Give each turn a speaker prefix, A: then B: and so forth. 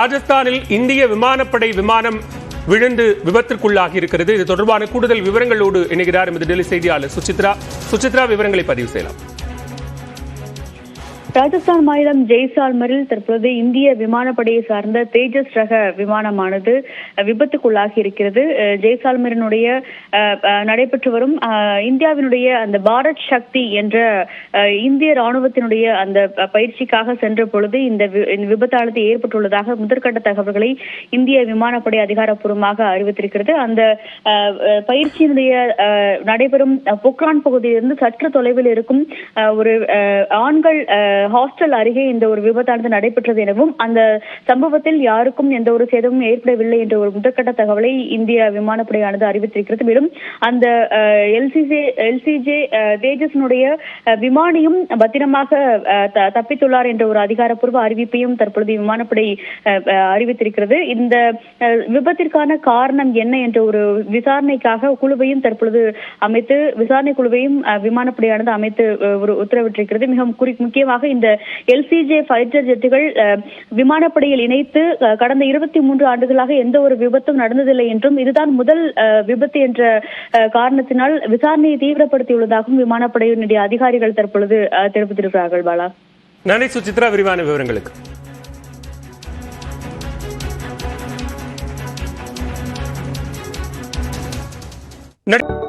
A: ராஜஸ்தானில் இந்திய விமானப்படை விமானம் விழுந்து விபத்திற்குள்ளாகி இருக்கிறது. இது தொடர்பான கூடுதல் விவரங்களோடு இணைகிறார் எமது டெல்லி செய்தியாளர் சுசித்ரா. விவரங்களை பதிவு செய்யலாம்.
B: ராஜஸ்தான் மாநிலம் ஜெய்சால்மரில் தற்போது இந்திய விமானப்படையை சார்ந்த தேஜஸ் ரக விமானமானது விபத்துக்குள்ளாகி இருக்கிறது. ஜெய்சால்மரினுடைய நடைபெற்று வரும் இந்தியாவினுடைய அந்த பாரத் சக்தி என்ற இந்திய ராணுவத்தினுடைய அந்த பயிற்சிக்காக சென்ற பொழுது இந்த விபத்தானது ஏற்பட்டுள்ளதாக முதற்கட்ட தகவல்களை இந்திய விமானப்படை அதிகாரப்பூர்வமாக அறிவித்திருக்கிறது. அந்த பயிற்சியினுடைய நடைபெறும் பொக்ரான் பகுதியிலிருந்து சற்று தொலைவில் இருக்கும் ஒரு ஆண்கள் ஹாஸ்டல் அருகே இந்த ஒரு விபத்தானது நடைபெற்றது எனவும் அந்த சம்பவத்தில் யாருக்கும் எந்த ஒரு சேதமும் ஏற்படவில்லை என்ற ஒரு முதற்கட்ட தகவலை இந்திய விமானப்படையானது அறிவித்திருக்கிறது. மேலும் அந்த எல்சிஜே தேஜஸ்னுடைய விமானியும் பத்திரமாக தப்பித்துள்ளார் என்ற ஒரு அதிகாரப்பூர்வ அறிவிப்பையும் தற்பொழுது விமானப்படை அறிவித்திருக்கிறது. இந்த விபத்திற்கான காரணம் என்ன என்ற ஒரு விசாரணைக்காக குழுவையும் தற்பொழுது அமைத்து விசாரணை குழுவையும் விமானப்படையானது அமைத்து ஒரு உத்தரவிட்டிருக்கிறது. மிக முக்கியமாக இந்த எல்சிஜே ஃபைட்டர் ஜெட்டுகள் விமானப்படையில் இணைத்து கடந்த 23 ஆண்டுகளாக எந்த ஒரு விபத்தும் நடந்ததில்லை என்றும் இதுதான் முதல் விபத்து என்ற காரணத்தினால் விசாரணையை தீவிரப்படுத்தியுள்ளதாகவும் விமானப்படையினுடைய அதிகாரிகள் தற்பொழுது தெரிவித்திருக்கிறார்கள். பாலா,
A: நன்றி சுசித்ரா, விரிவான விவரங்களுக்கு. நன்றி.